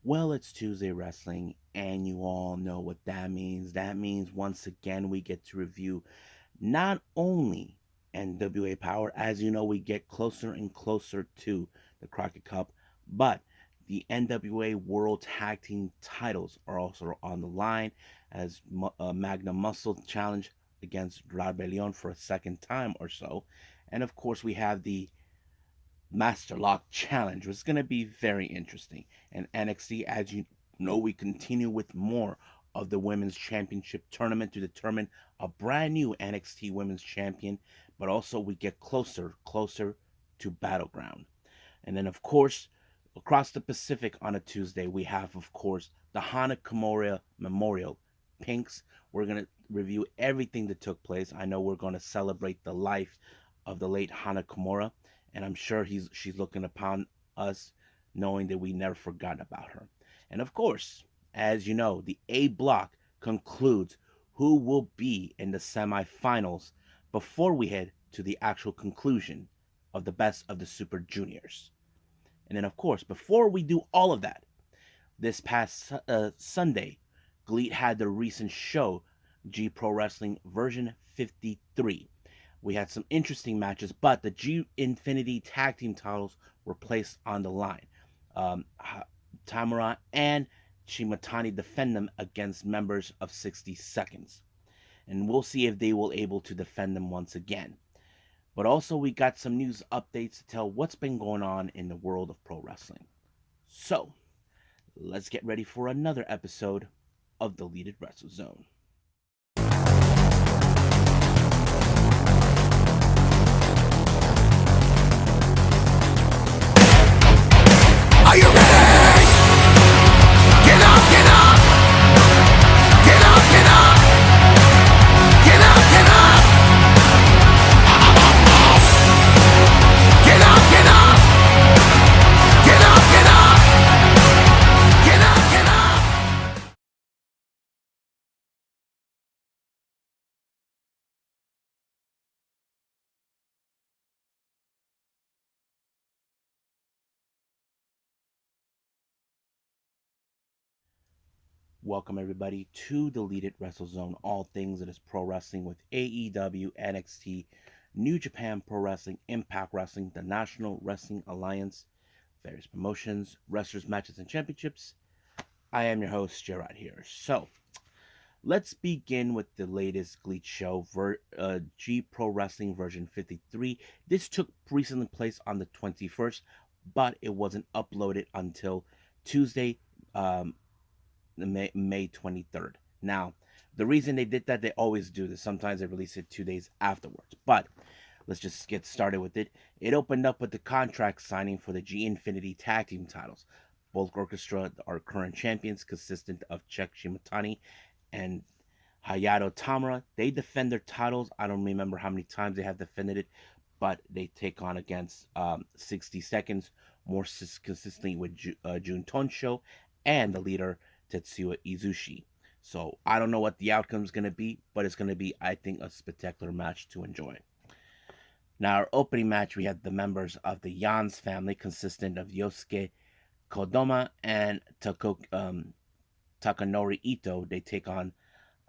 Well, it's Tuesday Wrestling, and you all know what that means. That means once again we get to review not only NWA Power, as you know, we get closer and closer to the Crockett Cup, but the NWA World Tag Team titles are also on the line as Magna Muscle challenge against Rebellion for a second time or so. And of course, we have the Master Lock Challenge, which is going to be very interesting. And NXT, as you know, we continue with more of the Women's Championship tournament to determine a brand new NXT Women's Champion, but also we get closer to Battleground. And then, of course, across the Pacific on a Tuesday, we have, of course, the Hana Kimura Memorial Pinks. We're going to review everything that took place. I know we're going to celebrate the life of the late Hana Kimura, and I'm sure she's looking upon us knowing that we never forgot about her. And of course, as you know, the A block concludes who will be in the semifinals before we head to the actual conclusion of the best of the Super Juniors. And then, of course, before we do all of that, this past Sunday, GLEAT had the recent show, G Pro Wrestling version 53. We had some interesting matches, but the G Infinity tag team titles were placed on the line. Um, Tamura and Shimatani defend them against members of 60 Seconds. And we'll see if they will able to defend them once again. But also we got some news updates to tell what's been going on in the world of pro wrestling. So, let's get ready for another episode of the Deleted Wrestle Zone. Are you ready? Get up, get up! Get up, get up! Get up, get up! Get up, get up! Get up, get up! Get up, get up! Welcome everybody to Deleted Wrestle Zone, all things that is pro wrestling with AEW, NXT, New Japan Pro Wrestling, Impact Wrestling, the National Wrestling Alliance, various promotions, wrestlers, matches, and championships. I am your host, Gerard here. So, let's begin with the latest GLEAT show, G Pro Wrestling version 53. This took recently place on the 21st, but it wasn't uploaded until Tuesday, May 23rd. Now, the reason they did that, they always do this. Sometimes they release it 2 days afterwards. But let's just get started with it. It opened up with the contract signing for the G Infinity Tag Team titles. Both Orchestra are current champions, consistent of Check Shimatani and Hayato Tamura. They defend their titles. I don't remember how many times they have defended it, but they take on against 60 Seconds more consistently with Jun Tonsho and the leader Tetsuya Izushi. So I don't know what the outcome is going to be, but it's going to be, I think, a spectacular match to enjoy. Now, our opening match, we had the members of the Yans family, consistent of Yosuke Kodama and Takanori Ito. They take on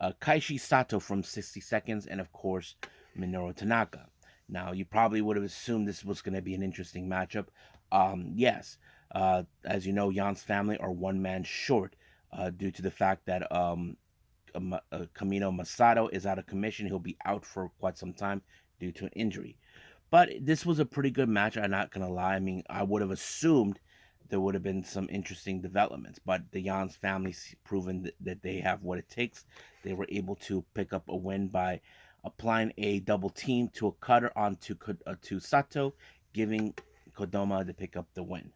Kaishi Sato from 60 Seconds and, of course, Minoru Tanaka. Now, you probably would have assumed this was going to be an interesting matchup. Yes, as you know, Jan's family are one man short due to the fact that Kamino Masato is out of commission. He'll be out for quite some time due to an injury. But this was a pretty good match. I'm not going to lie. I mean, I would have assumed there would have been some interesting developments. But the Jan's family's proven that they have what it takes. They were able to pick up a win by applying a double team to a cutter onto to Sato, giving Kodama to pick up the win.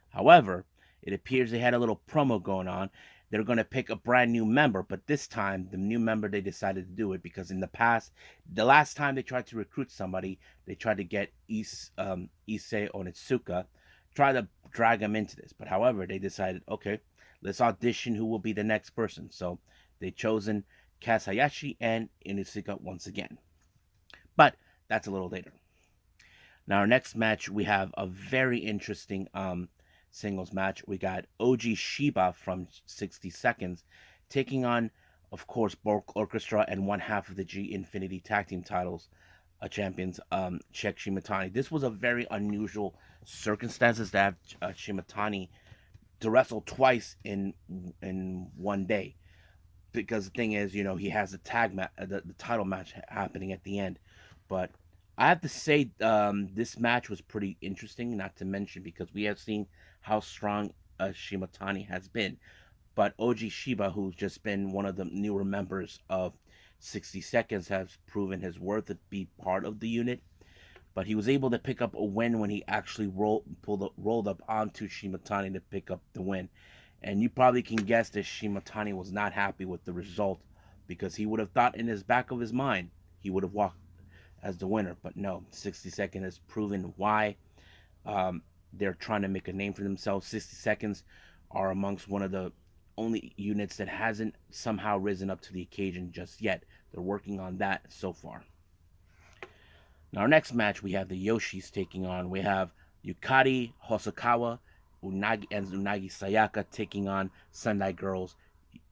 However, it appears they had a little promo going on. They're going to pick a brand new member, but this time, the new member, they decided to do it because in the past, the last time they tried to recruit somebody, they tried to get Issei Onitsuka, try to drag him into this. But however, they decided, okay, let's audition who will be the next person. So they chosen Kaz Hayashi and Onitsuka once again. But that's a little later. Now, our next match, we have a very interesting singles match. We got OG Shiba from 60 Seconds taking on, of course, Bulk Orchestra and one half of the G Infinity Tag Team titles, champions, Czech Shimatani. This was a very unusual circumstances to have Shimatani to wrestle twice in one day, because the thing is, he has the title match happening at the end. But I have to say, this match was pretty interesting. Not to mention because we have seen how strong Shimatani has been, but OG Shiba, who's just been one of the newer members of 60 Seconds, has proven his worth to be part of the unit. But he was able to pick up a win when he actually rolled up onto Shimatani to pick up the win. And you probably can guess that Shimatani was not happy with the result, because he would have thought in his back of his mind he would have walked as the winner. But no, 60 Seconds has proven why. They're trying to make a name for themselves. 60 Seconds are amongst one of the only units that hasn't somehow risen up to the occasion just yet. They're working on that so far. Now, our next match, we have the Yoshis taking on. We have Yukari Hosokawa and Unagi Sayaka taking on Sendai Girls,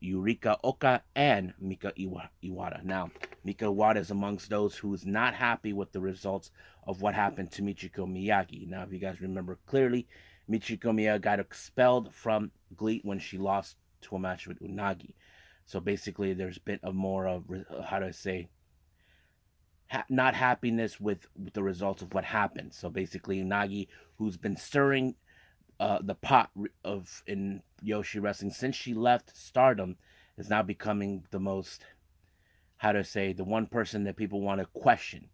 Yurika Oka and Mika Iwata. Now, Mika Iwata is amongst those who is not happy with the results of what happened to Michiko Miyagi. Now, if you guys remember clearly, Michiko Miyagi got expelled from GLEAT when she lost to a match with Unagi. So basically, there's been a more of, how do I say, not happiness with the results of what happened. So basically, Unagi, who's been stirring the pot of in Yoshi wrestling since she left Stardom, is now becoming the most, how to say, the one person that people want to question.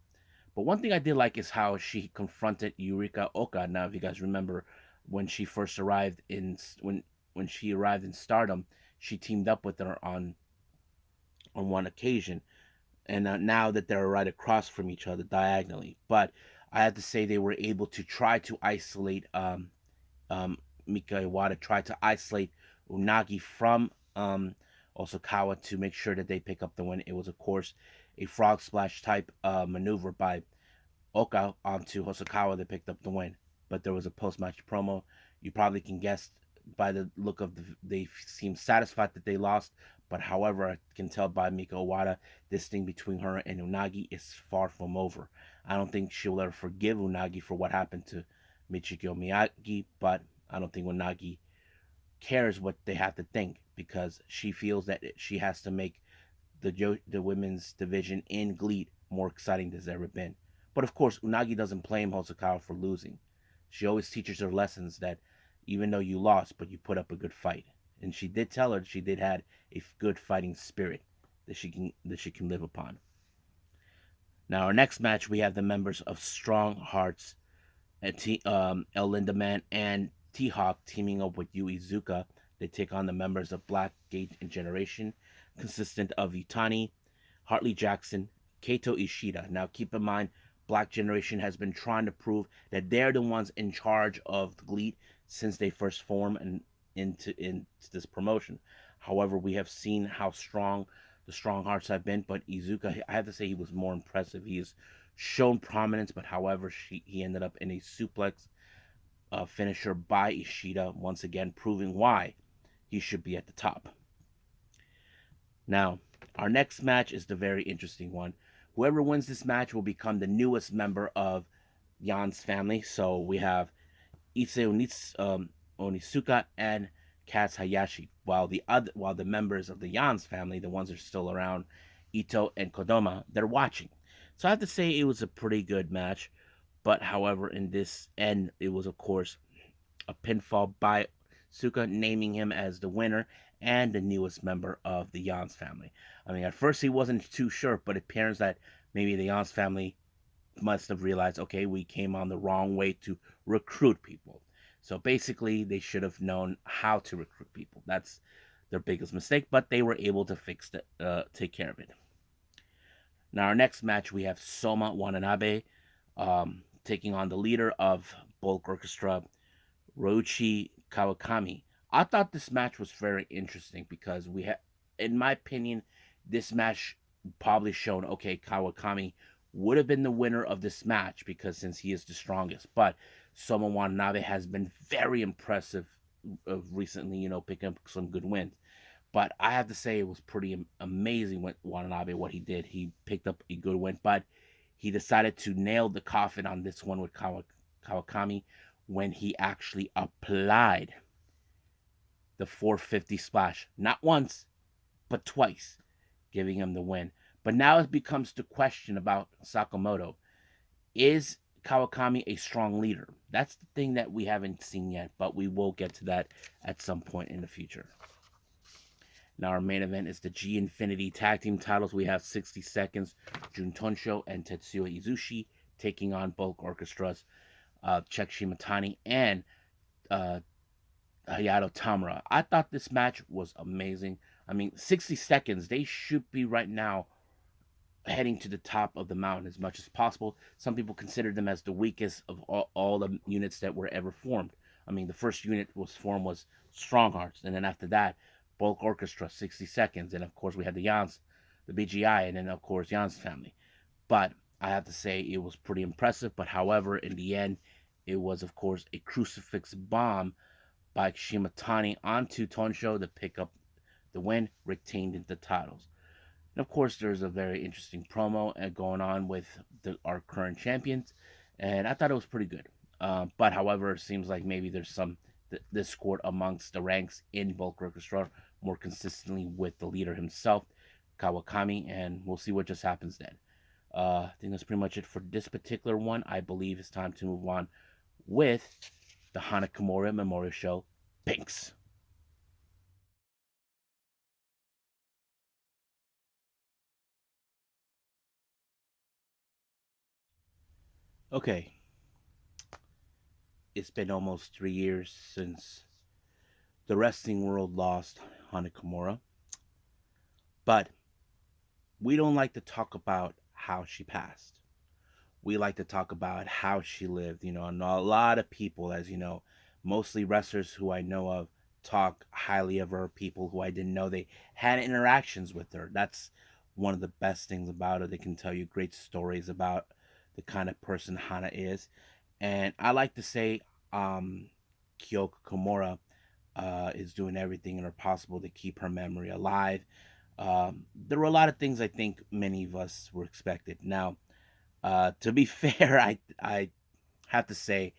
But one thing I did like is how she confronted Yurika Oka. Now, if you guys remember, when she first arrived when she arrived in Stardom, she teamed up with her on one occasion, and now that they're right across from each other diagonally. But I have to say they were able to try to isolate um, Mika Iwata, tried to isolate Unagi from Osakawa to make sure that they pick up the win. It was, of course, a frog splash type maneuver by Oka onto Hosokawa that picked up the win. But there was a post match promo. You probably can guess by the look of they seem satisfied that they lost. But however, I can tell by Mika Iwata, this thing between her and Unagi is far from over. I don't think she'll ever forgive Unagi for what happened to Michiko Miyagi, but I don't think Unagi cares what they have to think, because she feels that she has to make the women's division in GLEAT more exciting than it's ever been. But of course, Unagi doesn't blame Hosokawa for losing. She always teaches her lessons that even though you lost, but you put up a good fight. And she did tell her she did had a good fighting spirit that she can live upon. Now, our next match, we have the members of Strong Hearts, El Lindaman and T-Hawk teaming up with Yu Iizuka. They take on the members of Blackgate and Generation, consistent of Utani, Hartley Jackson, Kato Ishida. Now, keep in mind, Black Generation has been trying to prove that they're the ones in charge of the GLEAT since they first formed and into this promotion. However, we have seen how strong the Strong Hearts have been, but Iizuka, I have to say, he was more impressive. He has shown prominence, but however, he ended up in a suplex finisher by Ishida, once again proving why he should be at the top. Now, our next match is the very interesting one. Whoever wins this match will become the newest member of Jan's family. So we have Ise Onisuka and Kaz Hayashi, while the members of the Jan's family, the ones that are still around, Ito and Kodama, they're watching. So I have to say it was a pretty good match. But however, in this end, it was, of course, a pinfall by Suka, naming him as the winner and the newest member of the Jan's family. I mean, at first he wasn't too sure, but it appears that maybe the Jan's family must have realized, okay, we came on the wrong way to recruit people. So basically, they should have known how to recruit people. That's their biggest mistake, but they were able to take care of it. Now, our next match, we have Soma Watanabe taking on the leader of Bulk Orchestra, Roichi Kawakami. I thought this match was very interesting because in my opinion, this match probably shown, okay, Kawakami would have been the winner of this match because since he is the strongest. But Soma Watanabe has been very impressive recently, picking up some good wins. But I have to say it was pretty amazing with Watanabe what he did. He picked up a good win, but he decided to nail the coffin on this one with Kawakami when he actually applied the 450 splash, not once but twice, giving him the win. But now it becomes the question about Sakamoto. Is Kawakami a strong leader? That's the thing that we haven't seen yet, but we will get to that at some point in the future. Now, our main event is the G Infinity Tag Team titles. We have 60 Seconds, Jun Tonsho and Tetsuya Izushi taking on Bulk Orchestra's Check Shimatani and uh, Hayato Tamura. I thought this match was amazing. I mean, 60 Seconds, they should be right now heading to the top of the mountain as much as possible. Some people consider them as the weakest of all the units that were ever formed. I mean, the first unit was formed was Stronghearts, and then after that, Bulk Orchestra, 60 Seconds, and of course we had the Jans, the BGI, and then of course Jan's family. But I have to say it was pretty impressive. But however, in the end, it was of course a crucifix bomb by Shimatani onto Tonsho to pick up the win, retained the titles. And of course, there's a very interesting promo going on with our current champions, and I thought it was pretty good. But however, it seems like maybe there's some discord amongst the ranks in Bulk Orchestra more consistently with the leader himself, Kawakami, and we'll see what just happens then. I think that's pretty much it for this particular one. I believe it's time to move on with the Hana Kimura Memorial Show, Pinks. Okay, it's been almost 3 years since the wrestling world lost Hana Kimura, but we don't like to talk about how she passed. We like to talk about how she lived, and a lot of people, as you know, mostly wrestlers who I know of, talk highly of her, people who I didn't know they had interactions with her. That's one of the best things about her. They can tell you great stories about the kind of person Hana is. And I like to say Kyoko Kimura is doing everything in her possible to keep her memory alive. There were a lot of things I think many of us were expected. Now, to be fair, I have to say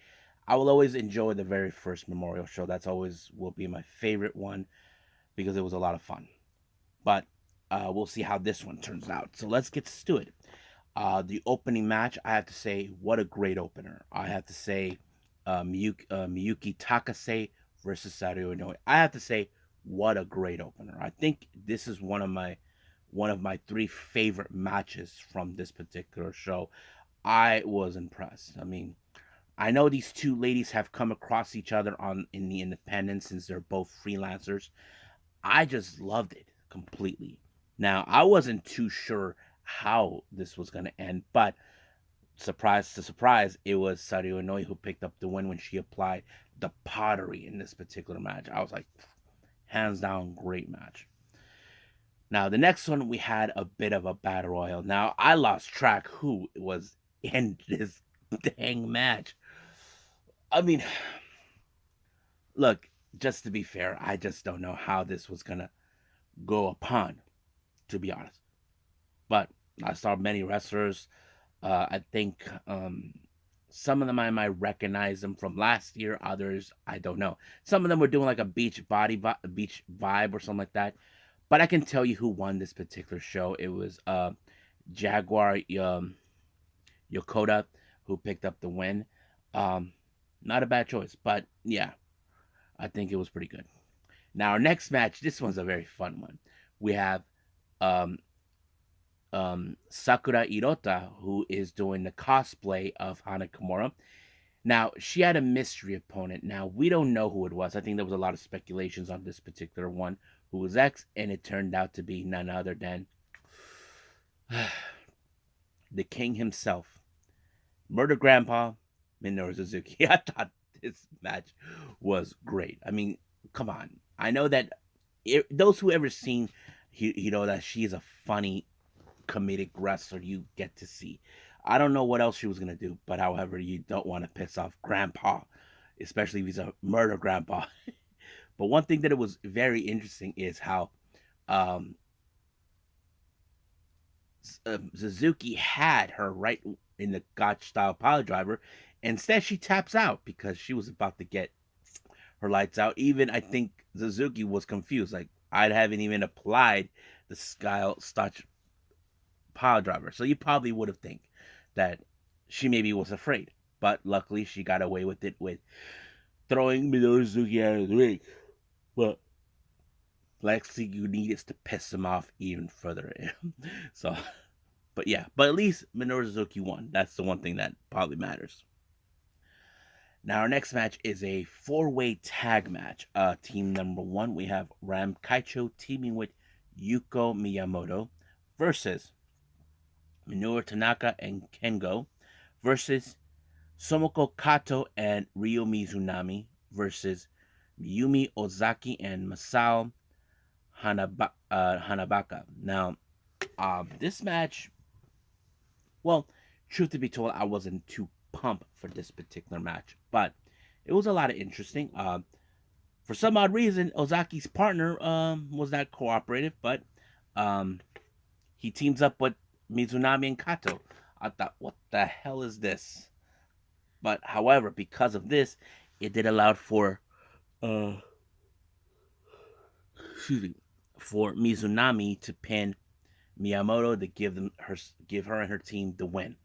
I will always enjoy the very first memorial show. That's always will be my favorite one because it was a lot of fun. But we'll see how this one turns out. So let's get to it. The opening match, I have to say, what a great opener. I have to say, Miyuki Takase versus Sario Inoue. I have to say, what a great opener. I think this is one of my three favorite matches from this particular show. I was impressed. I mean, I know these two ladies have come across each other in the independent since they're both freelancers. I just loved it completely. Now, I wasn't too sure how this was going to end, but surprise to surprise, it was Sario Inoue who picked up the win when she applied the pottery in this particular match. I was like, hands down, great match. Now, the next one, we had a bit of a battle royal. Now, I lost track who was in this dang match. I mean, look, just to be fair, I just don't know how this was going to go upon, to be honest. But I saw many wrestlers. I think some of them I might recognize them from last year. Others I don't know. Some of them were doing like a beach vibe or something like that. But I can tell you who won this particular show. It was Jaguar Yokota who picked up the win. Um, Not a bad choice, but yeah, I think it was pretty good. Now our next match, this one's a very fun one. We have um, Sakura Hirota, who is doing the cosplay of Hana Kimura. Now, she had a mystery opponent. Now, we don't know who it was. I think there was a lot of speculations on this particular one, who was X, and it turned out to be none other than the king himself, Murder Grandpa Minoru Suzuki. I thought this match was great. I mean, come on. I know that those who ever seen, that she's a funny comedic wrestler you get to see. I don't know what else she was gonna do, but however, you don't want to piss off Grandpa, especially if he's a murder Grandpa. But one thing that it was very interesting is how um, Suzuki had her right in the Gotch style pile driver. Instead, she taps out because she was about to get her lights out. Even I think Suzuki was confused. Like, I haven't even applied the style Scotch pile driver. So you probably would have think that she maybe was afraid. But luckily, she got away with it with throwing Minoru Suzuki out of the ring. But Lexi, you needed to piss him off even further. So, but yeah, but at least Minoru Suzuki won. That's the one thing that probably matters. Now, our next match is a four-way tag match. Team number one, we have Ram Kaicho teaming with Yuko Miyamoto versus Minoru Tanaka and Kengo versus Somoko Kato and Ryo Mizunami versus Yumi Ozaki and Masao Hanabaka. Now, this match, well, truth to be told, I wasn't too pumped for this particular match, but it was a lot of interesting. For some odd reason, Ozaki's partner was not cooperative, but um, he teams up with Mizunami and Kato. I thought, what the hell is this? But however, because of this, it did allow for uh, excuse me, for Mizunami to pin Miyamoto to give her and her team the win.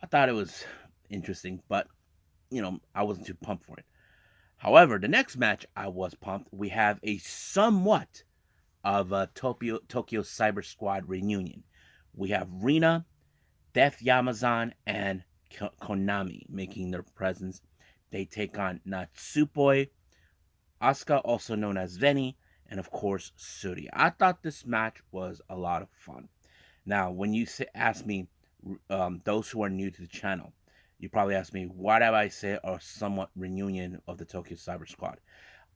I thought it was interesting, but I wasn't too pumped for it. However, the next match I was pumped. We have a somewhat of a Tokyo Cyber Squad reunion. We have Rina, Def Yamazan, and Konami making their presence. They take on Natsupoi, Asuka, also known as Veni, and of course Suri. I thought this match was a lot of fun. Now, when you ask me, those who are new to the channel, you probably ask me, why did I say a somewhat reunion of the Tokyo Cyber Squad?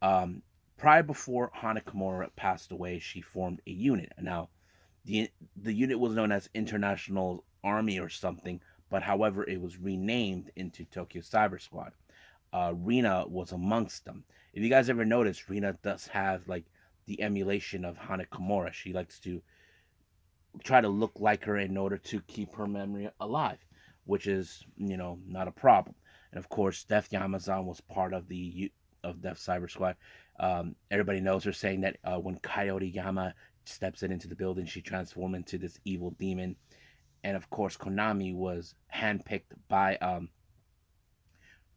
Um, Prior before Hana Kimura passed away, she formed a unit. Now, the unit was known as International Army or something, but however, it was renamed into Tokyo Cyber Squad. Rina was amongst them. If you guys ever notice, Rina does have like the emulation of Hana Kimura. She likes to try to look like her in order to keep her memory alive, which is not a problem. And of course, Def Yamazan was part of the of Def Cyber Squad. Everybody knows her saying that when Coyote Yama steps into the building, she transforms into this evil demon. And of course, Konami was handpicked by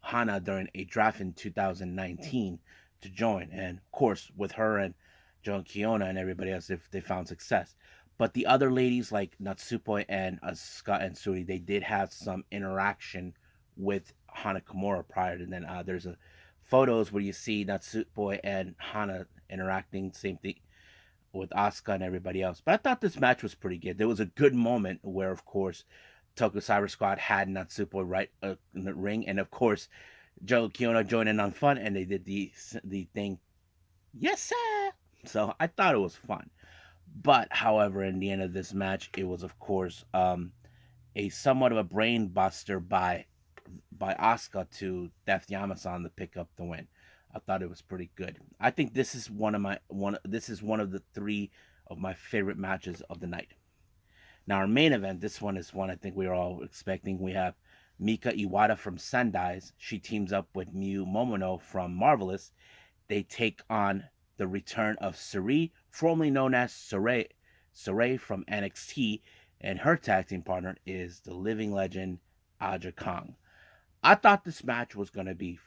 Hana during a draft in 2019 to join. And of course, with her and Joan Kiona and everybody else, if they found success. But the other ladies like Natsupoi and Asuka and Suri, they did have some interaction with Hana Kimura prior to then. There's a photos where you see Natsupoi and Hana interacting, same thing with Asuka and everybody else. But I thought this match was pretty good. There was a good moment where, of course, Tokyo Cyber Squad had Natsupoi right in the ring, and of course, Joe Kiona joined in on fun, and they did the thing, yes sir. So I thought it was fun. But however, in the end of this match, it was of course a somewhat of a brain buster by Asuka to Def Yamasan to pick up the win. I thought it was pretty good. I think this is this is one of the three of my favorite matches of the night. Now our main event, this one is one I think we are all expecting. We have Mika Iwata from Sendai's. She teams up with Miyu Momono from Marvelous. They take on the return of Suri, formerly known as Saray from NXT, and her tag team partner is the living legend Aja Kong. I thought this match was going to be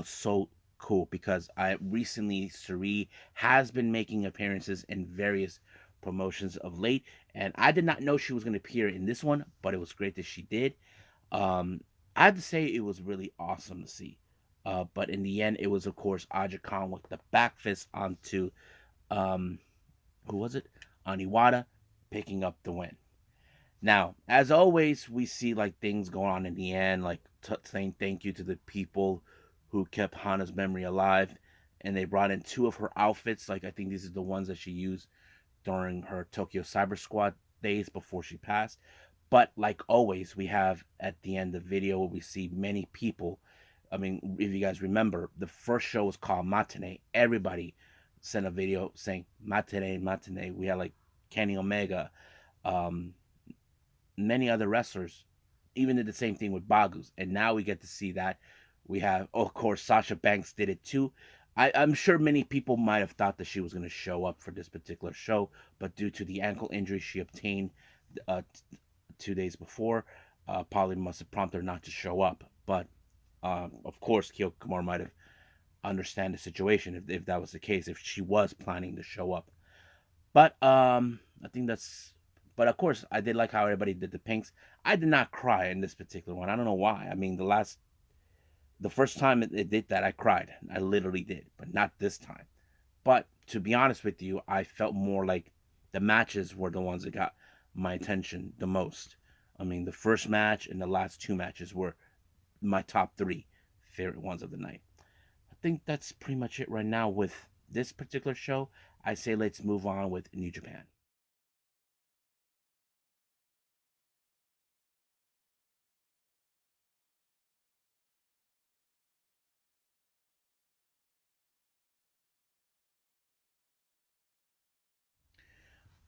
so cool because I recently Suri has been making appearances in various promotions of late, and I did not know she was going to appear in this one, but it was great that she did. Um, I have to say it was really awesome to see. But in the end, it was of course Aja Khan with the back fist onto um, who was it? Aniwata picking up the win. Now, as always, we see like things going on in the end, like saying thank you to the people who kept Hana's memory alive, and they brought in two of her outfits. Like I think these are the ones that she used during her Tokyo Cyber Squad days before she passed. But like always, we have at the end of the video where we see many people. I mean, if you guys remember, the first show was called Matinee. Everybody sent a video saying Matinee, Matinee. We had like Kenny Omega, um, many other wrestlers even did the same thing with Bagus. And now we get to see that. We have, oh, of course, Sasha Banks did it too. I'm sure many people might have thought that she was going to show up for this particular show, but due to the ankle injury she obtained 2 days before, probably must have prompted her not to show up. But of course, Kyoko Kimura might have understand the situation if that was the case, if she was planning to show up. But I think that's. But of course, I did like how everybody did the pinks. I did not cry in this particular one. I don't know why. I mean, the first time it did that, I cried. I literally did, but not this time. But to be honest with you, I felt more like the matches were the ones that got my attention the most. I mean, the first match and the last two matches were my top three favorite ones of the night. I think that's pretty much it right now with this particular show. I say let's move on with New Japan.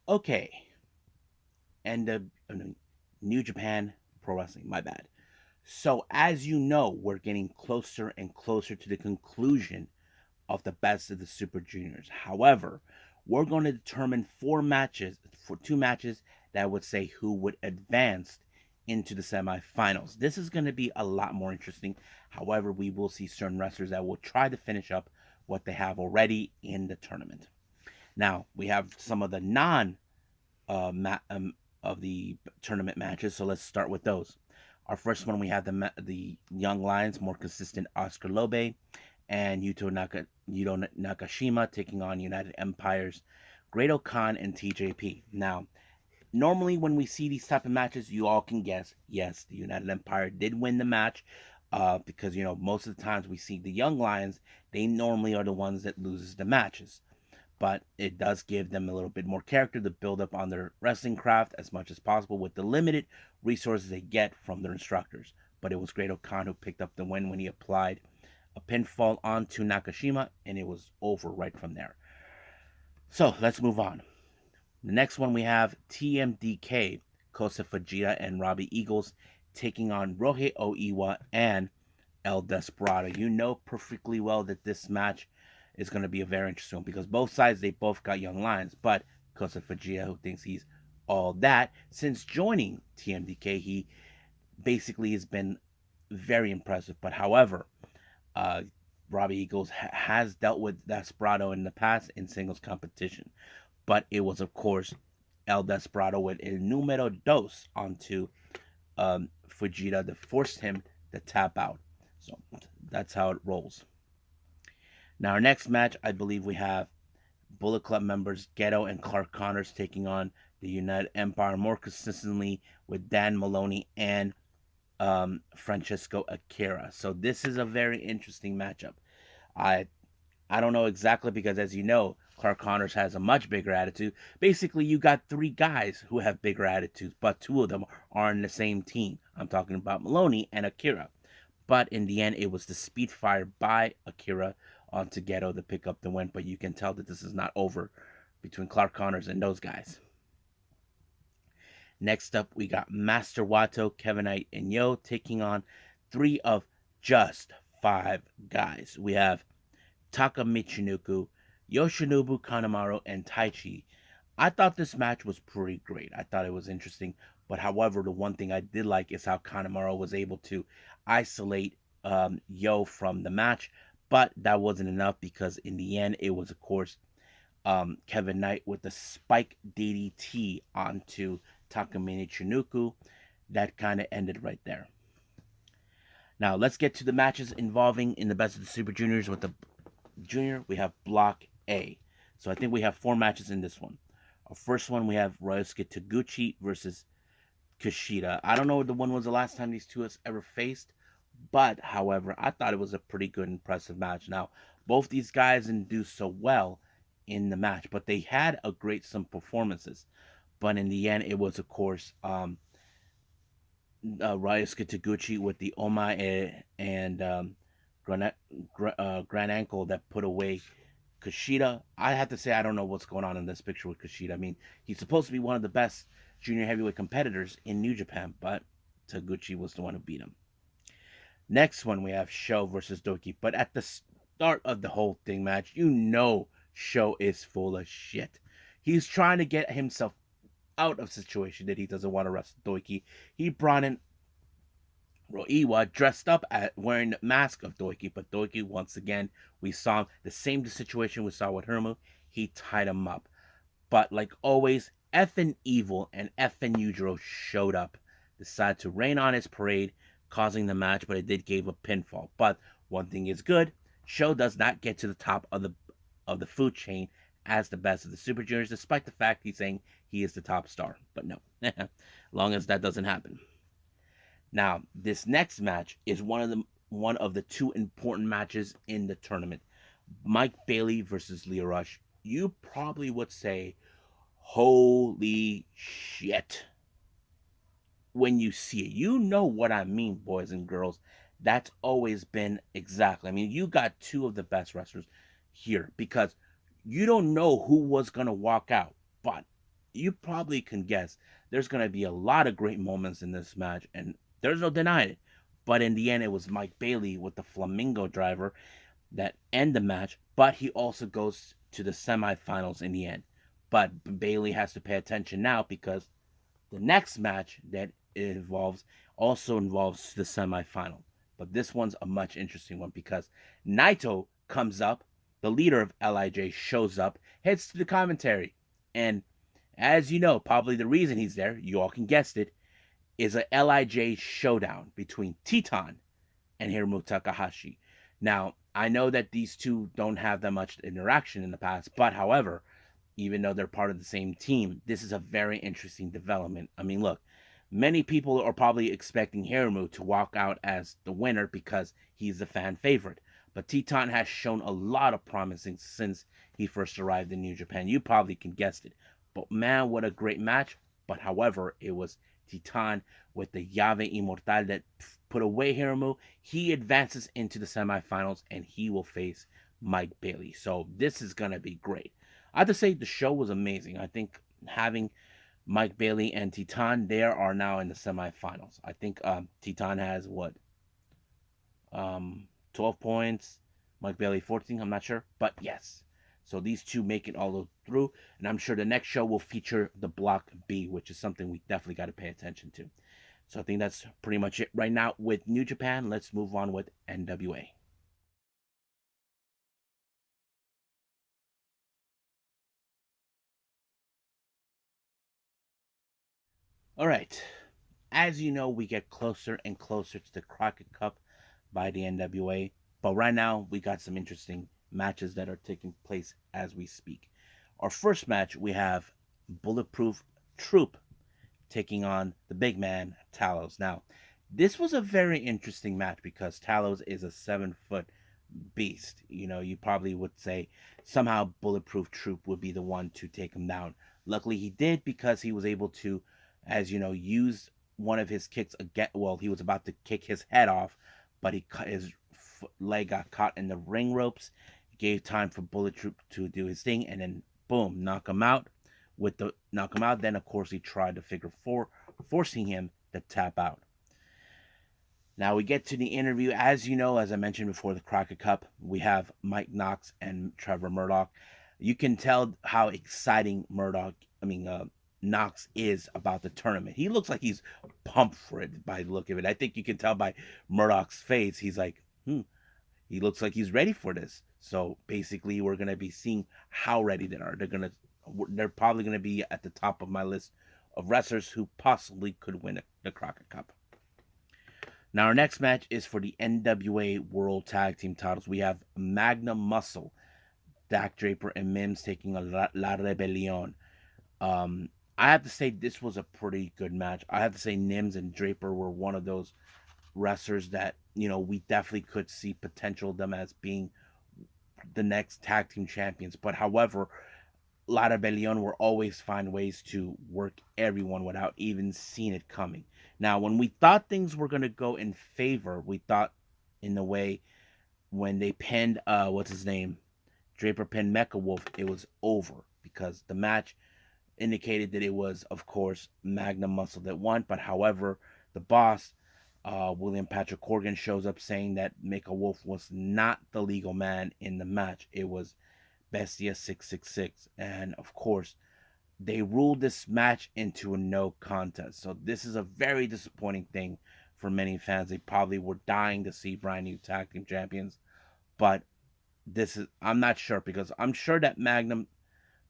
Okay, and New Japan Pro Wrestling. My bad. So as you know, we're getting closer and closer to the conclusion of the best of the Super Juniors. However, we're going to determine two matches that would say who would advance into the semifinals. This is going to be a lot more interesting. However, we will see certain wrestlers that will try to finish up what they have already in the tournament. Now, we have some of the non of the tournament matches, so let's start with those. Our first one, we have the Young Lions, more consistent Oscar Lobe and Yuto Nakashima taking on United Empires, Great Khan and TJP. Now, normally when we see these type of matches, you all can guess, yes, the United Empire did win the match, because most of the times we see the Young Lions, they normally are the ones that loses the matches. But it does give them a little bit more character to build up on their wrestling craft as much as possible with the limited resources they get from their instructors. But it was Great Khan who picked up the win when he applied a pinfall onto Nakashima, and it was over right from there. So let's move on. The next one we have TMDK, Kosa Fujita and Robbie Eagles taking on Rohei Oiwa and El Desperado. You know perfectly well that this match is going to be a very interesting one because both sides, they both got young lions, but Kosa Fujita, who thinks he's all that, since joining TMDK, he basically has been very impressive. But however, uh, Robbie Eagles has dealt with Desperado in the past in singles competition, but it was, of course, El Desperado with El Numero Dos onto Fujita that forced him to tap out. So that's how it rolls. Now, our next match, I believe we have Bullet Club members Ghetto and Clark Connors taking on the United Empire more consistently with Dan Maloney and Francesco Akira. So this is a very interesting matchup. I I don't know exactly because, as you know, Clark Connors has a much bigger attitude. Basically, you got three guys who have bigger attitudes, but two of them are in the same team. I'm talking about Maloney and Akira. But in the end, it was the speed fire by Akira onto Ghetto to pick up the win. But you can tell that this is not over between Clark Connors and those guys. Next up, we got Master Wato, Kevin Knight, and Yo taking on three of just five guys. We have Taka Michinoku, Yoshinobu Kanemaru, and Taichi. I thought this match was pretty great. I thought it was interesting. But however, the one thing I did like is how Kanemaru was able to isolate Yo from the match. But that wasn't enough because in the end, it was, of course, Kevin Knight with the spike DDT onto Takamine Chinuku. That kind of ended right there. Now, let's get to the matches involving in the best of the Super Juniors with the Junior, we have Block A. So I think we have four matches in this one. Our first one, we have Ryosuke Taguchi versus Kushida. I don't know when was the last time these two has ever faced, but however, I thought it was a pretty good, impressive match. Now, both these guys didn't do so well in the match, but they had a great some performances. But in the end, it was, of course, Ryusuke Taguchi with the Omae and Grand Ankle that put away Kushida. I have to say, I don't know what's going on in this picture with Kushida. I mean, he's supposed to be one of the best junior heavyweight competitors in New Japan, but Taguchi was the one who beat him. Next one, we have Sho versus Doki. But at the start of the whole thing match, you know Sho is full of shit. He's trying to get himself out of situation that he doesn't want to wrestle Doki. He brought in Roiwa dressed up at wearing the mask of Doiki, but Doiki once again we saw the same situation we saw with Hermu. He tied him up, but like always, effing evil and effing Yujiro showed up, decided to rain on his parade, causing the match, but it did give a pinfall. But one thing is good: Sho does not get to the top of the food chain as the best of the Super Juniors, despite the fact he's saying he is the top star. But no, long as that doesn't happen. Now, this next match is one of the two important matches in the tournament. Mike Bailey versus Leo Rush. You probably would say, "Holy shit." When you see it, you know what I mean, boys and girls. That's always been exactly. I mean, you got two of the best wrestlers here because you don't know who was going to walk out, but you probably can guess there's going to be a lot of great moments in this match, and there's no denying it. But in the end, it was Mike Bailey with the Flamingo driver that end the match, but he also goes to the semifinals in the end. But Bailey has to pay attention now because the next match that it involves also involves the semifinal. But this one's a much interesting one because Naito comes up, the leader of LIJ shows up, heads to the commentary, and as you know, probably the reason he's there, you all can guess it, is a LIJ showdown between Titan and Hiromu Takahashi. Now, I know that these two don't have that much interaction in the past, but however, even though they're part of the same team, this is a very interesting development. I mean, look, many people are probably expecting Hiromu to walk out as the winner because he's the fan favorite. But Titan has shown a lot of promising since he first arrived in New Japan. You probably can guess it. But man, what a great match. But however, it was Titan with the Llave Immortal that put away Hiromu. He advances into the semifinals and he will face Mike Bailey. So this is going to be great. I have to say the show was amazing. I think having Mike Bailey and Titan there are now in the semifinals. I think Titan has what 12 points, Mike Bailey 14. I'm not sure, but yes. So these two make it all through, and I'm sure the next show will feature the Block B, which is something we definitely got to pay attention to. So I think that's pretty much it right now with New Japan. Let's move on with NWA. All right. As you know, we get closer and closer to the Crockett Cup by the NWA. But right now, we got some interesting matches that are taking place as we speak. Our first match, we have Bulletproof Troop taking on the big man, Talos. Now, this was a very interesting match because Talos is a 7 foot beast. You know, you probably would say somehow Bulletproof Troop would be the one to take him down. Luckily, he did because he was able to, as you know, use one of his kicks again. Well, he was about to kick his head off, but he cut his leg got caught in the ring ropes. It gave time for Bullet Troop to do his thing, and then boom, knock him out. With the knock him out, then of course he tried to figure four, forcing him to tap out. Now we get to the interview. As you know, as I mentioned before, the Crockett Cup, we have Mike Knox and Trevor Murdoch. You can tell how exciting Knox is about the tournament. He looks like he's pumped for it by the look of it. I think you can tell by Murdoch's face. He's like, he looks like he's ready for this. So basically, we're gonna be seeing how ready they are. They're probably gonna be at the top of my list of wrestlers who possibly could win the Crockett Cup. Now, our next match is for the NWA World Tag Team titles. We have Magnum Muscle, Dak Draper, and Mims taking on La Rebellion. I have to say this was a pretty good match. I have to say Mims and Draper were one of those wrestlers that we definitely could see potential of them as being the next tag team champions. But however, La Rebellion will always find ways to work everyone without even seeing it coming. Now, when we thought things were going to go in favor, we thought in the way when they pinned, what's his name? Draper pinned Mecha Wolf, it was over because the match indicated that it was, of course, Magnum Muscle that won. But however, the boss, William Patrick Corgan, shows up saying that Mecha Wolf was not the legal man in the match. It was Bestia 666. And of course, they ruled this match into a no contest. So this is a very disappointing thing for many fans. They probably were dying to see brand new tag team champions. But this is, I'm not sure, because I'm sure that Magnum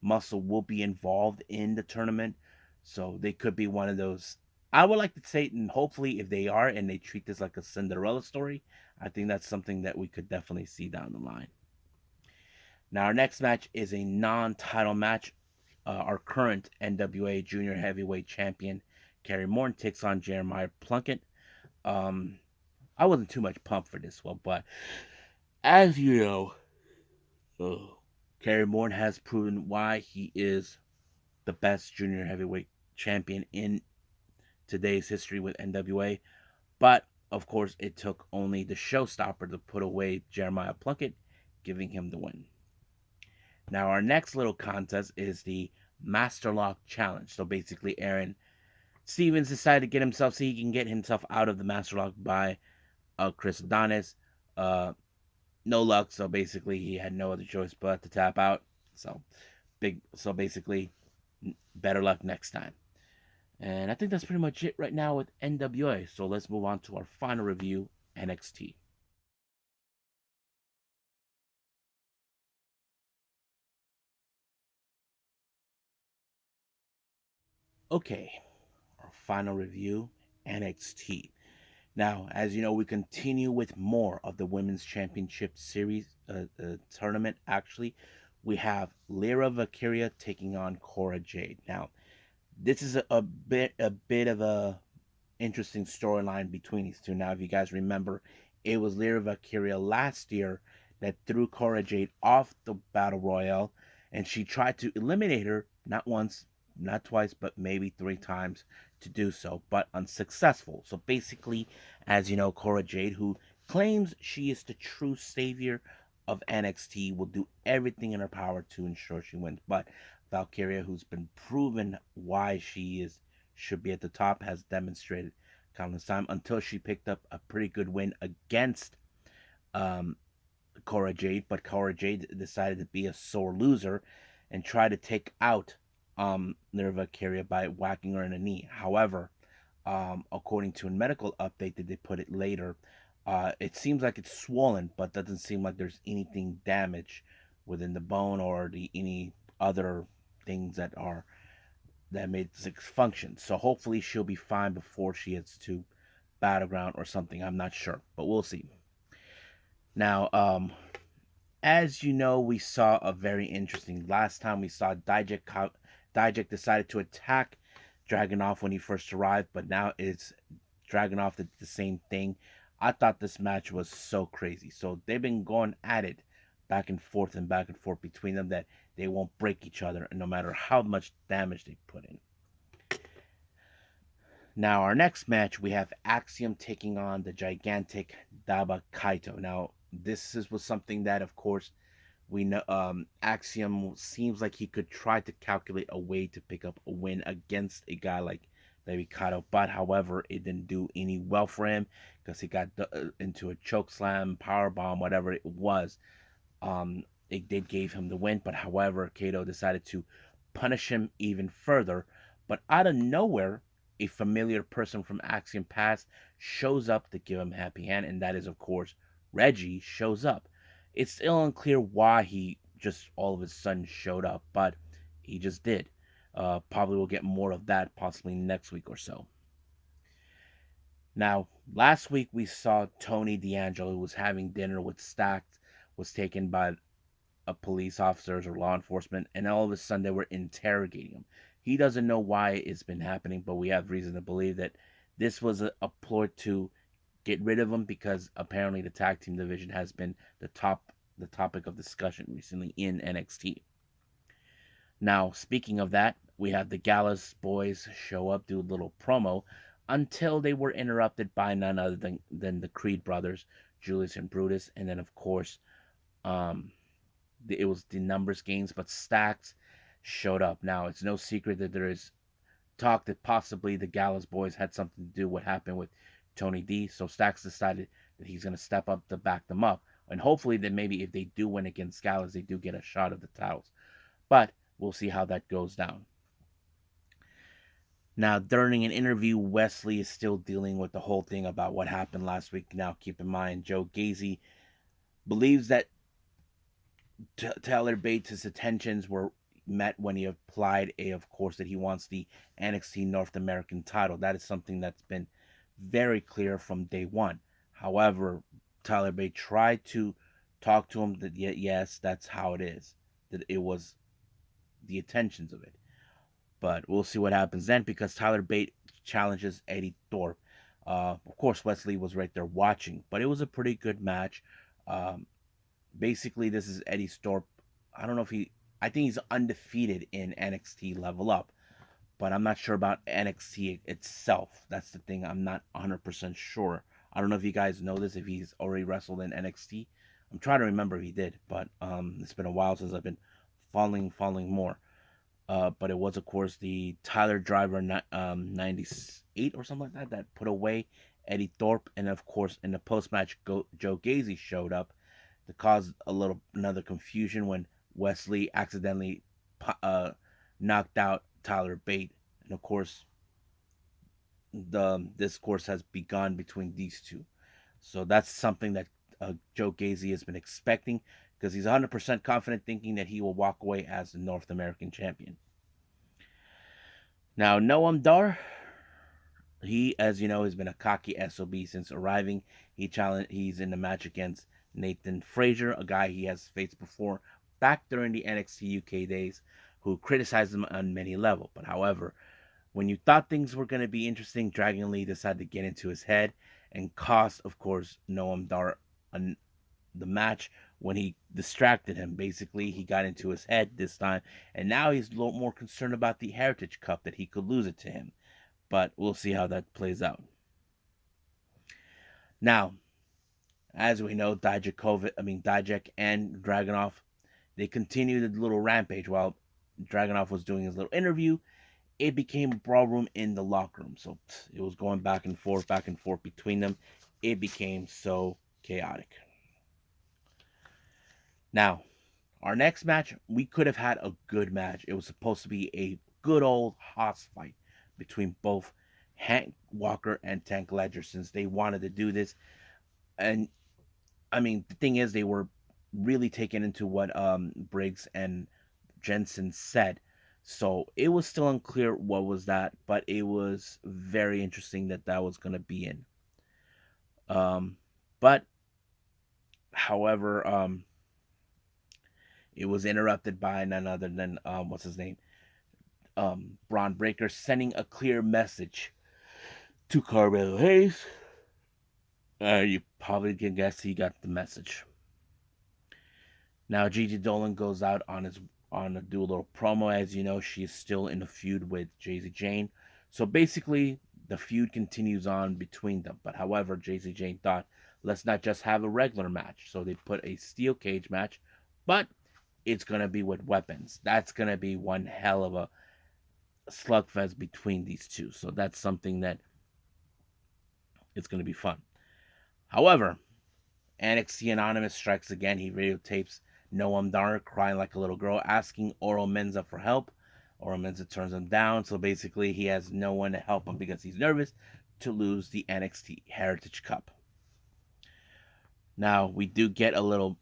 Muscle will be involved in the tournament. So they could be one of those. I would like to say, and hopefully, if they are and they treat this like a Cinderella story, I think that's something that we could definitely see down the line. Now, our next match is a non title match. Our current NWA Junior Heavyweight Champion, Kerry Morton, takes on Jeremiah Plunkett. Um, I wasn't too much pumped for this one, but as you know, Kerry Morton has proven why he is the best junior heavyweight champion in today's history with NWA. But of course, it took only the showstopper to put away Jeremiah Plunkett, giving him the win. Now, our next little contest is the Master Lock Challenge. So basically, Aaron Stevens decided to get himself so he can get himself out of the Master Lock by Chris Adonis. Uh, no luck, so basically he had no other choice but to tap out. So basically, better luck next time. And I think that's pretty much it right now with NWA. So let's move on to our final review, NXT. Okay, our final review, NXT. Now, as you know, we continue with more of the Women's Championship Series tournament. Actually, we have Lyra Valkyria taking on Cora Jade. Now, this is a bit of a interesting storyline between these two. Now, if you guys remember, it was Lyra Valkyria last year that threw Cora Jade off the Battle Royale, and she tried to eliminate her not once, not twice, but maybe three times to do so, but unsuccessful. So basically, as you know, Cora Jade, who claims she is the true savior of NXT, will do everything in her power to ensure she wins. But Valkyria, who's been proven why she is should be at the top, has demonstrated countless time until she picked up a pretty good win against um, Cora Jade. But Cora Jade decided to be a sore loser and try to take out Lyra Carrier by whacking her in the knee. However, according to a medical update that they put it later, it seems like it's swollen, but doesn't seem like there's anything damaged within the bone or any other things that made six function. So hopefully she'll be fine before she gets to Battleground or something. I'm not sure, but we'll see. Now, as you know, we saw a very interesting. Last time we saw Dijak decided to attack Dragunov when he first arrived, but now it's Dragunov did the same thing. I thought this match was so crazy. So they've been going at it back and forth between them that they won't break each other, no matter how much damage they put in. Now, our next match, we have Axiom taking on the gigantic Daba Kaito. Now, was something that, of course, we know Axiom seems like he could try to calculate a way to pick up a win against a guy like David Kaito, but however, it didn't do any well for him because he got into a choke slam, power bomb, whatever it was. It did gave him the win, but however, Kato decided to punish him even further. But out of nowhere, a familiar person from Axiom Past shows up to give him a happy hand, and that is, of course, Reggie shows up. It's still unclear why he just all of a sudden showed up, but he just did. Probably we'll get more of that possibly next week or so. Now, last week we saw Tony D'Angelo, who was having dinner with Stacked, was taken by police officers or law enforcement, and all of a sudden they were interrogating him. He doesn't know why it's been happening, but we have reason to believe that this was a ploy to get rid of him because apparently the tag team division has been the topic of discussion recently in NXT. Now, speaking of that, we have the Gallus boys show up, do a little promo. until they were interrupted by none other than the Creed brothers, Julius and Brutus, and then of course, um, it was the numbers games, but Stacks showed up. Now it's no secret that there is talk that possibly the Gallows boys had something to do with what happened with Tony D. So Stacks decided that he's going to step up to back them up, and hopefully that maybe if they do win against Gallows, they do get a shot of the titles. But we'll see how that goes down. Now, during an interview, Wesley is still dealing with the whole thing about what happened last week. Now, keep in mind, Joe Gacy believes that Tyler Bates' attentions were met when he applied of course, that he wants the NXT North American title. That is something that's been very clear from day one. However, Tyler Bates tried to talk to him that yes, that's how it is. That it was the intentions of it. But we'll see what happens then because Tyler Bate challenges Eddie Thorpe. Of course, Wesley was right there watching, but it was a pretty good match. Um, Basically, this is Eddie Thorpe. I don't know if I think he's undefeated in NXT Level Up, but I'm not sure about NXT itself. That's the thing. I'm not 100% sure. I don't know if you guys know this, if he's already wrestled in NXT. I'm trying to remember if he did, but it's been a while since I've been following more. But it was, of course, the Tyler Driver 98 or something like that that put away Eddie Thorpe. And, of course, in the post match, Joe Gacy showed up to cause another confusion when Wesley accidentally knocked out Tyler Bate. And, of course, the discourse has begun between these two. So that's something that Joe Gacy has been expecting because he's 100% confident thinking that he will walk away as the North American champion. Now, Noam Dar, he, as you know, has been a cocky SOB since arriving. He's in the match against Nathan Frazier, a guy he has faced before back during the NXT UK days, who criticized him on many levels. But however, when you thought things were going to be interesting, Dragon Lee decided to get into his head and cost, of course, Noam Dar the match when he distracted him. Basically, he got into his head this time, and now he's a little more concerned about the Heritage Cup that he could lose it to him. But we'll see how that plays out. Now, as we know, Dijak and Dragunov, they continued the little rampage while Dragunov was doing his little interview. It became a brawl room in the locker room. So it was going back and forth between them. It became so chaotic. Now, our next match, we could have had a good match. It was supposed to be a good old Haas fight between both Hank Walker and Tank Ledger since they wanted to do this. And I mean, the thing is, they were really taken into what Briggs and Jensen said. So it was still unclear what was that, but it was very interesting that was going to be in. But however, it was interrupted by none other than what's his name, Braun Breaker, sending a clear message to Carmelo Hayes. You probably can guess he got the message. Now Gigi Dolan goes out on a do a little promo. As you know, she is still in a feud with Jay-Z Jane. So basically, the feud continues on between them. But however, Jay-Z Jane thought, let's not just have a regular match. So they put a steel cage match, but it's going to be with weapons. That's going to be one hell of a slugfest between these two. So that's something that it's going to be fun. However, NXT Anonymous strikes again. He videotapes Noam Dar crying like a little girl, asking Oro Menza for help. Oro Menza turns him down. So basically, he has no one to help him because he's nervous to lose the NXT Heritage Cup. Now, we do get a little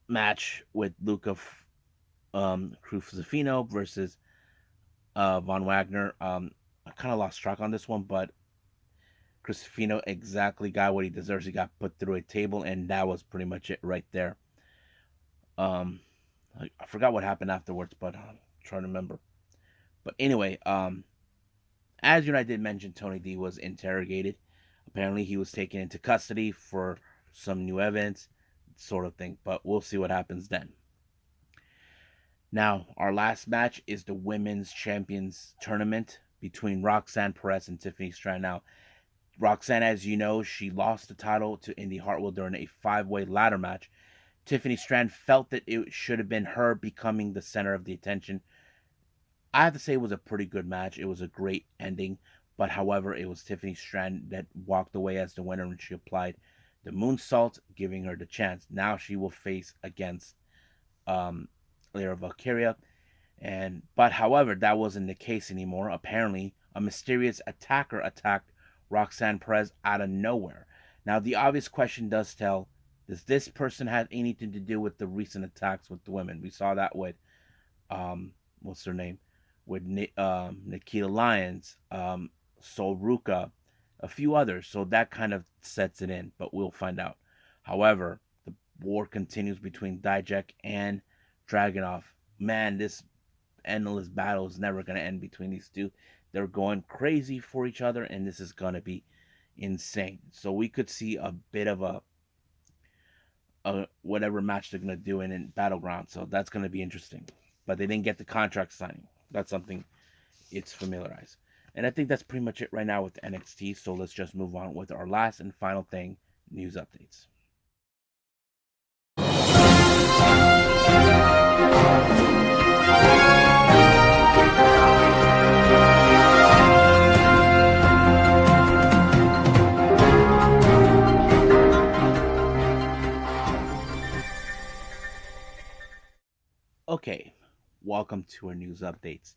match with Luca Cruzifino versus Von Wagner. I kind of lost track on this one, but Cruzifino exactly got what he deserves. He got put through a table, and that was pretty much it right there. I forgot what happened afterwards, but I'm trying to remember. But anyway, as you know, I did mention Tony D was interrogated. Apparently, he was taken into custody for some new evidence, sort of thing. But we'll see what happens then. Now, our last match is the Women's Champions Tournament. between Roxanne Perez and Tiffany Stratton. Now, Roxanne, as you know, she lost the title to Indy Hartwell during a 5-way ladder match. Tiffany Stratton felt that it should have been her becoming the center of the attention. I have to say it was a pretty good match. It was a great ending. But however, it was Tiffany Stratton that walked away as the winner, and she applied the moonsault, giving her the chance. Now she will face against Lyra Valkyria. But however, that wasn't the case anymore. Apparently, a mysterious attacker attacked Roxanne Perez out of nowhere. Now, the obvious question does tell: does this person have anything to do with the recent attacks with the women? We saw that with what's her name, with Nikita Lyons, Sol Ruka, a few others. So that kind of sets it in, but we'll find out. However, the war continues between Dijak and Dragunov. Man, this endless battle is never going to end between these two. They're going crazy for each other, and this is going to be insane. So we could see a bit of a whatever match they're going to do in Battleground. So that's going to be interesting. But they didn't get the contract signing. That's something it's familiarized. And I think that's pretty much it right now with NXT. So let's just move on with our last and final thing, news updates. Okay, welcome to our news updates.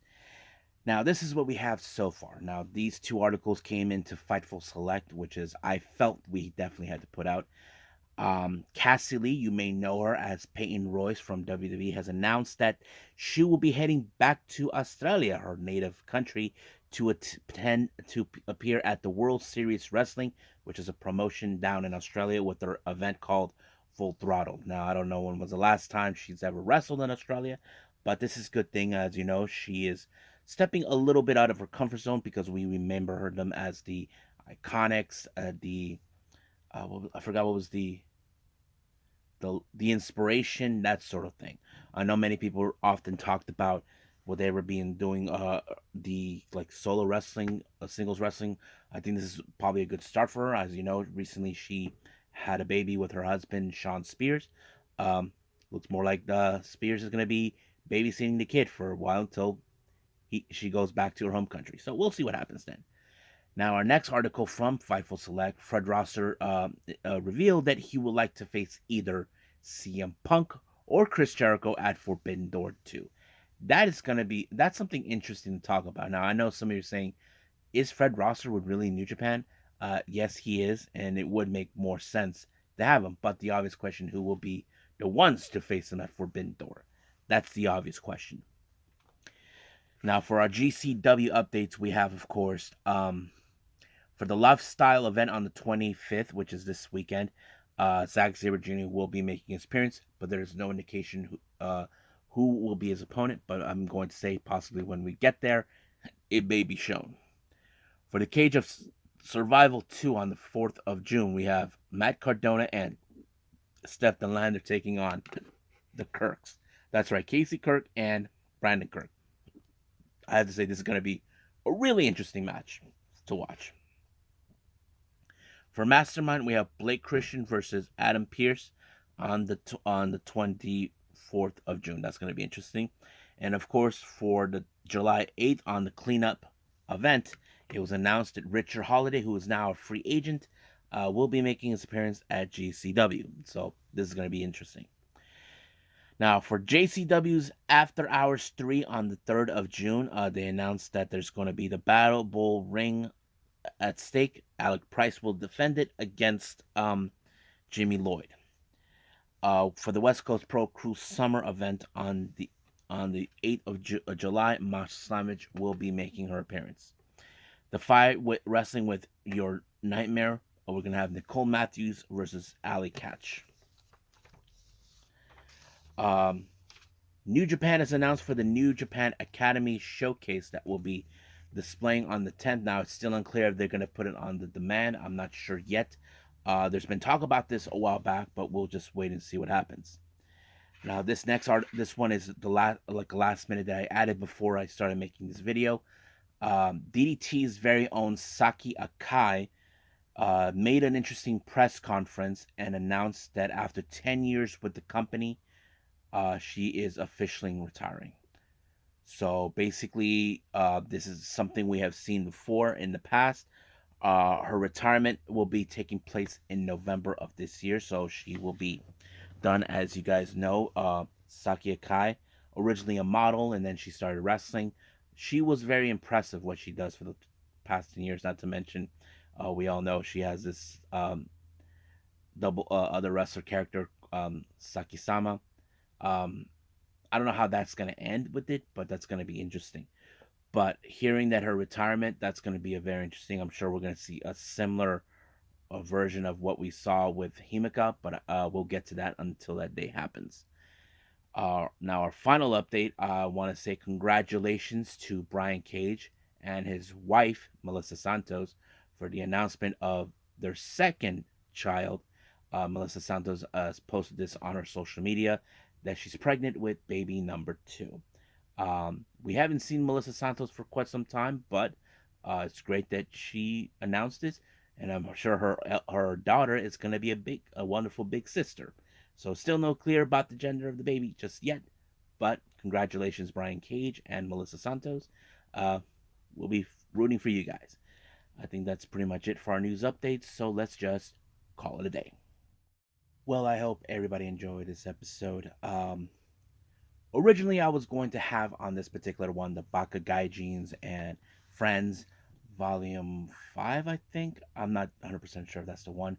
Now, this is what we have so far. Now, these two articles came into Fightful Select, which is I felt we definitely had to put out. Cassie Lee, you may know her as Peyton Royce from WWE, has announced that she will be heading back to Australia, her native country, to appear at the World Series Wrestling, which is a promotion down in Australia with their event called Full Throttle. Now, I don't know when was the last time she's ever wrestled in Australia, but this is a good thing. As you know, she is stepping a little bit out of her comfort zone because we remember her them as the Iconics, I forgot what was the inspiration, that sort of thing. I know many people often talked about what they were being doing the like solo wrestling, singles wrestling. I think this is probably a good start for her. As you know, recently she had a baby with her husband Sean Spears. Um, Looks more like Spears is going to be babysitting the kid for a while until she goes back to her home country. So we'll see what happens then. Now, our next article from Fightful Select, Fred Rosser revealed that he would like to face either CM Punk or Chris Jericho at Forbidden Door 2. That's something interesting to talk about. Now, I know some of you are saying, is Fred Rosser with really New Japan? Yes, he is, and it would make more sense to have him. But the obvious question, who will be the ones to face him at Forbidden Door? That's the obvious question. Now, for our GCW updates, we have, of course, for the Lifestyle event on the 25th, which is this weekend, Zack Sabre Jr. will be making his appearance, but there's no indication who will be his opponent. But I'm going to say possibly when we get there, it may be shown. For the Cage of Survival 2 on the 4th of June, we have Matt Cardona and Steph Lander taking on the Kirks. That's right, Casey Kirk and Brandon Kirk. I have to say this is going to be a really interesting match to watch. For Mastermind, we have Blake Christian versus Adam Pearce on the 24th of June. That's going to be interesting. And of course, for the July 8th on the Cleanup event, it was announced that Richard Holiday, who is now a free agent, will be making his appearance at GCW. So this is going to be interesting. Now, for JCW's After Hours 3 on the 3rd of June, they announced that there's going to be the Battle Bowl ring at stake. Alec Price will defend it against Jimmy Lloyd. For the West Coast Pro Crew Summer event on the 8th of July, Masha Slamovich will be making her appearance. The fight with Wrestling with Your Nightmare, we're going to have Nicole Matthews versus Ali Catch. New Japan has announced for the New Japan Academy showcase that will be displaying on the 10th. Now, it's still unclear if they're going to put it on the demand. I'm not sure yet. There's been talk about this a while back, but we'll just wait and see what happens. Now, this one is the last minute that I added before I started making this video. DDT's very own Saki Akai made an interesting press conference and announced that after 10 years with the company, she is officially retiring. So basically, this is something we have seen before in the past. Her retirement will be taking place in November of this year, so she will be done. As you guys know, Saki Akai, originally a model, and then she started wrestling. She was very impressive what she does for the past 10 years. Not to mention, we all know she has this double other wrestler character, Saki Sama. Um, I don't know how that's going to end with it, but that's going to be interesting. But hearing that her retirement, that's going to be a very interesting. I'm sure we're going to see a similar version of what we saw with Himika, but we'll get to that until that day happens. Now, our final update, I want to say congratulations to Brian Cage and his wife, Melissa Santos, for the announcement of their second child. Melissa Santos posted this on her social media that she's pregnant with baby number two. We haven't seen Melissa Santos for quite some time, but it's great that she announced this, and I'm sure her daughter is going to be a wonderful big sister. So still no clear about the gender of the baby just yet, but congratulations, Brian Cage and Melissa Santos. Uh, we'll be rooting for you guys. I think that's pretty much it for our news updates. So let's just call it a day. Well, I hope everybody enjoyed this episode. Originally, I was going to have on this particular one the Baka Gaijins and Friends Volume 5, I think. I'm not 100% sure if that's the one.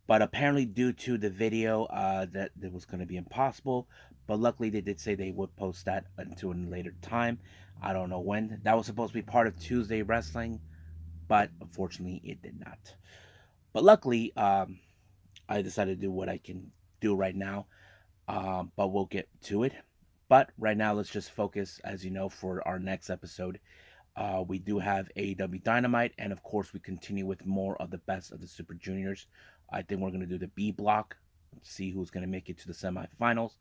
But apparently, due to the video, that was going to be impossible. But luckily, they did say they would post that until a later time. I don't know when. That was supposed to be part of Tuesday Wrestling, but unfortunately, it did not. But luckily, I decided to do what I can do right now. But we'll get to it. But right now, let's just focus, as you know, for our next episode. We do have AEW Dynamite, and of course, we continue with more of the best of the Super Juniors. I think we're going to do the B block, see who's going to make it to the semifinals.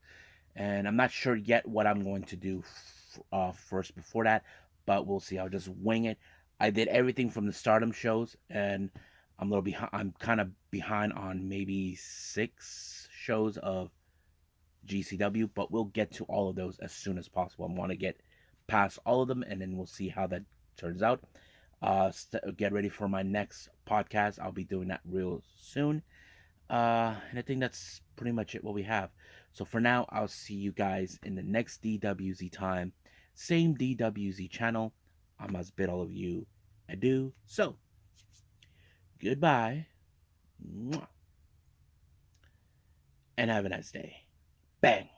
And I'm not sure yet what I'm going to do first before that, but we'll see. I'll just wing it. I did everything from the Stardom shows, and I'm a little behind. I'm kind of behind on maybe 6 shows of GCW, but we'll get to all of those as soon as possible. I want to get past all of them, and then we'll see how that turns out. Get ready for my next podcast. I'll be doing that real soon. And I think that's pretty much it what we have. So for now, I'll see you guys in the next DWZ time. Same DWZ channel. I must bid all of you adieu. So, goodbye. And have a nice day. Bang.